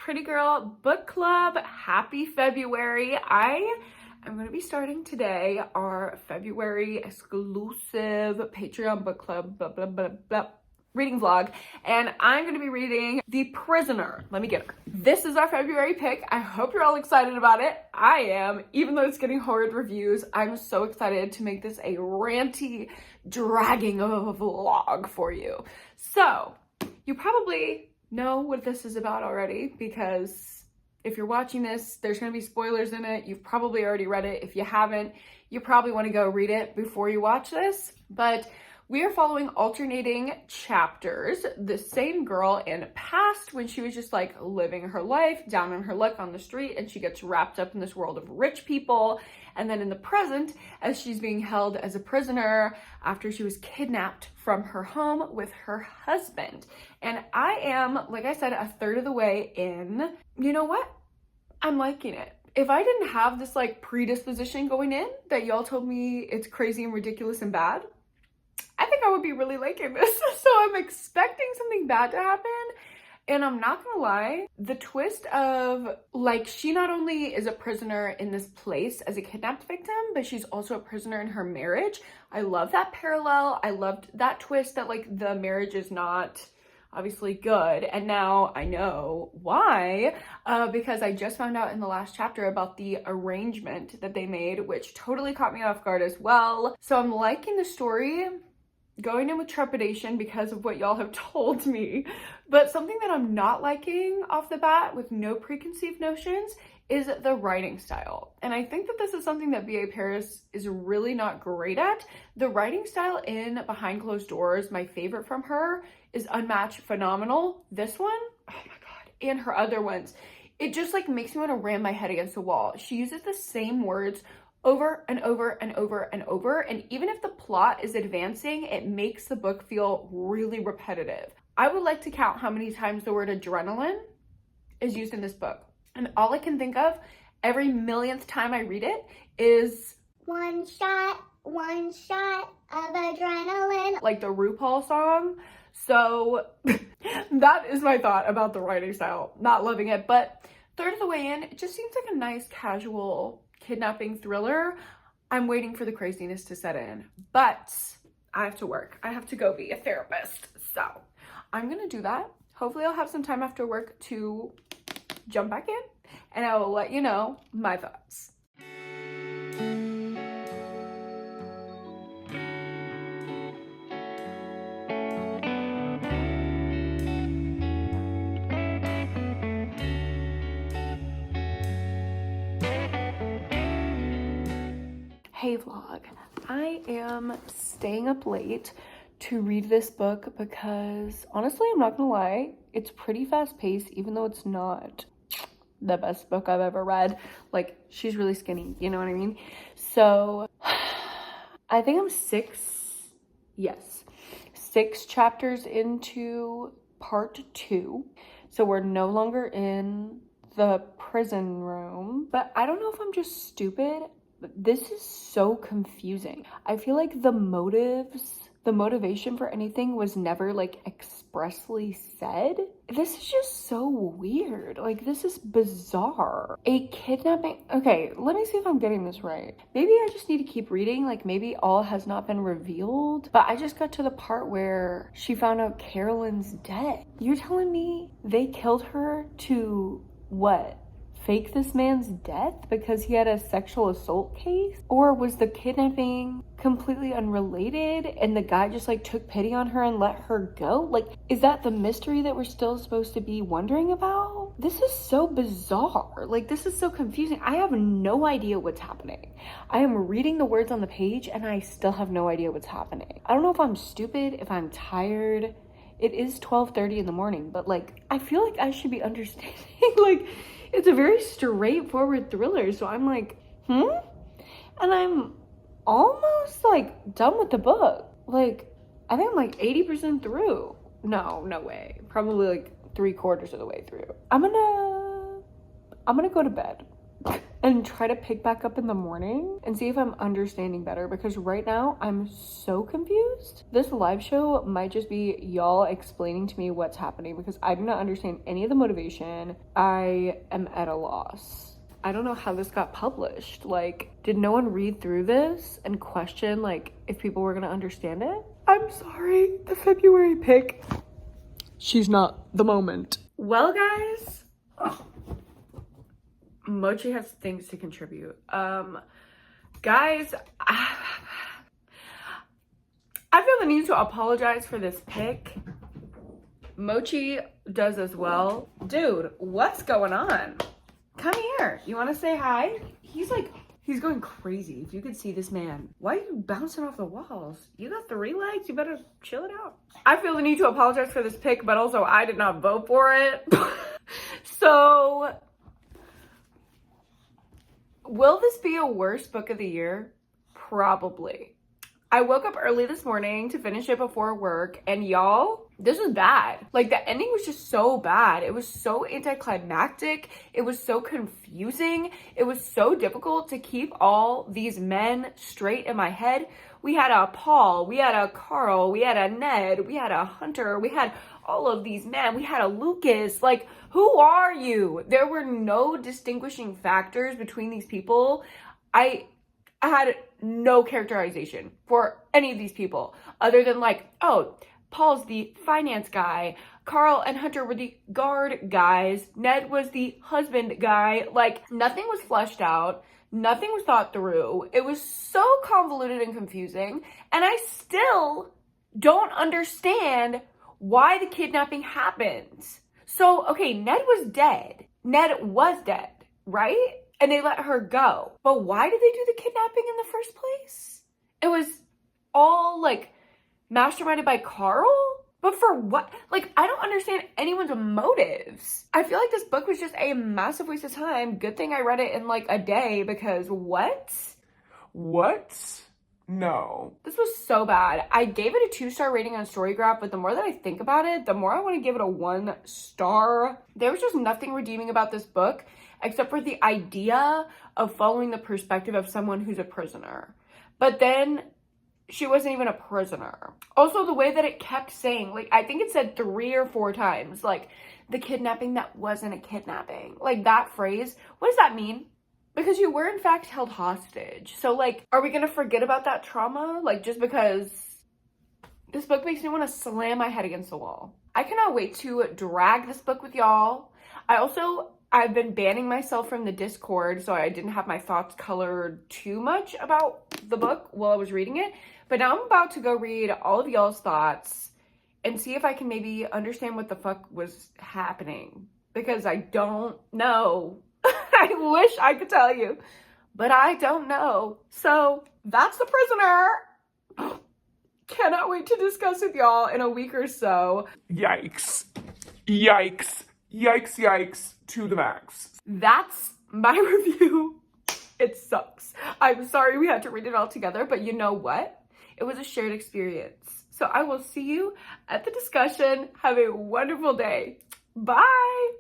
Pretty Girl Book Club. Happy February. I am going to be starting today our February exclusive Patreon book club reading vlog, and I'm going to be reading The Prisoner. Let me get her. This is our February pick. I hope you're all excited about it. I am, even though it's getting horrid reviews. I'm so excited to make this a ranty, dragging of a vlog for you. So, you probably know what this is about already, because if you're watching this, there's going to be spoilers in it. You've probably already read it. If you haven't, you probably want to go read it before you watch this. But we are following alternating chapters. The same girl in past, when she was just like living her life, down on her luck on the street, and she gets wrapped up in this world of rich people. And then in the present, as she's being held as a prisoner after she was kidnapped from her home with her husband. And I am, like I said, a third of the way in. You know what? I'm liking it. If I didn't have this like predisposition going in that y'all told me it's crazy and ridiculous and bad, I think I would be really liking this. So I'm expecting something bad to happen. And I'm not gonna lie, the twist of like, she not only is a prisoner in this place as a kidnapped victim, but she's also a prisoner in her marriage. I love that parallel. I loved that twist that like the marriage is not obviously good. And now I know why, because I just found out in the last chapter about the arrangement that they made, which totally caught me off guard as well. So I'm liking the story, going in with trepidation because of what y'all have told me. But something that I'm not liking off the bat with no preconceived notions is the writing style. And I think that this is something that B.A. Paris is really not great at. The writing style in Behind Closed Doors, my favorite from her, is unmatched, phenomenal. This one, oh my God, and her other ones, it just like makes me want to ram my head against the wall. She uses the same words over and over and over and over. And even if the plot is advancing, it makes the book feel really repetitive. I would like to count how many times the word adrenaline is used in this book. And all I can think of every millionth time I read it is one shot of adrenaline. Like the RuPaul song. So that is my thought about the writing style. Not loving it, but third of the way in, it just seems like a nice casual kidnapping thriller. I'm waiting for the craziness to set in, but I have to work. I have to go be a therapist. So I'm gonna do that. Hopefully I'll have some time after work to jump back in, and I will let you know my thoughts. Hey vlog, I am staying up late to read this book because honestly, I'm not gonna lie, it's pretty fast paced, even though it's not the best book I've ever read. Like, she's really skinny, you know what I mean? So I think I'm six chapters into part 2. So we're no longer in the prison room, but I don't know if I'm just stupid. This is so confusing. I feel like the motivation for anything was never like expressly said. This is just so weird. Like, this is bizarre. A kidnapping. Okay, let me see if I'm getting this right. Maybe I just need to keep reading. Like, maybe all has not been revealed. But I just got to the part where she found out Carolyn's dead. You're telling me they killed her to what? Fake this man's death because he had a sexual assault case? Or was the kidnapping completely unrelated and the guy just like took pity on her and let her go? Like, is that the mystery that we're still supposed to be wondering about? This is so bizarre. Like, this is so confusing. I have no idea what's happening. I am reading the words on the page and I still have no idea what's happening. I don't know if I'm stupid, if I'm tired. It is 12:30 in the morning, but like, I feel like I should be understanding. Like, it's a very straightforward thriller, so I'm like, and I'm almost like done with the book. Like, I think I'm like 80% through. No way. Probably like 3/4 of the way through. I'm gonna go to bed. and try to pick back up in the morning and see if I'm understanding better, because right now I'm so confused. This live show might just be y'all explaining to me what's happening, because I do not understand any of the motivation. I am at a loss. I don't know how this got published. Like, did no one read through this and question like if people were gonna understand it? I'm sorry, the February pick, she's not the moment. Well, guys, Mochi has things to contribute. Guys, I feel the need to apologize for this pick. Mochi does as well. Dude, what's going on? Come here. You want to say hi? He's going crazy. If you could see this man. Why are you bouncing off the walls? You got 3 legs. You better chill it out. I feel the need to apologize for this pick, but also I did not vote for it. So, will this be a worst book of the year? Probably. I woke up early this morning to finish it before work, and y'all, this was bad. Like, the ending was just so bad. It was so anticlimactic. It was so confusing. It was so difficult to keep all these men straight in my head. We had a Paul, we had a Carl, we had a Ned, we had a Hunter, we had all of these men, we had a Lucas. Like, who are you? There were no distinguishing factors between these people. I had no characterization for any of these people other than like, oh, Paul's the finance guy, Carl and Hunter were the guard guys, Ned was the husband guy. Like, nothing was fleshed out, nothing was thought through. It was so convoluted and confusing, and I still don't understand why the kidnapping happens. So, okay, Ned was dead, right? And they let her go. But why did they do the kidnapping in the first place? It was all like masterminded by Carl? But for what? Like, I don't understand anyone's motives. I feel like this book was just a massive waste of time. Good thing I read it in like a day, because what? No. This was so bad. I gave it a 2-star rating on Storygraph, but the more that I think about it, the more I want to give it a 1 star. There was just nothing redeeming about this book, except for the idea of following the perspective of someone who's a prisoner. But then she wasn't even a prisoner. Also, the way that it kept saying, like, I think it said 3 or 4 times, like, the kidnapping that wasn't a kidnapping. Like, that phrase, what does that mean? Because you were in fact held hostage. So like, are we gonna forget about that trauma? Like, just because this book makes me want to slam my head against the wall. I cannot wait to drag this book with y'all. I've been banning myself from the Discord, so I didn't have my thoughts colored too much about the book while I was reading it. But now I'm about to go read all of y'all's thoughts and see if I can maybe understand what the fuck was happening. Because I don't know. I wish I could tell you, but I don't know. So that's The Prisoner. Cannot wait to discuss with y'all in a week or so. Yikes. Yikes. Yikes, yikes to the max. That's my review. It sucks. I'm sorry we had to read it all together, but you know what? It was a shared experience. So I will see you at the discussion. Have a wonderful day. Bye.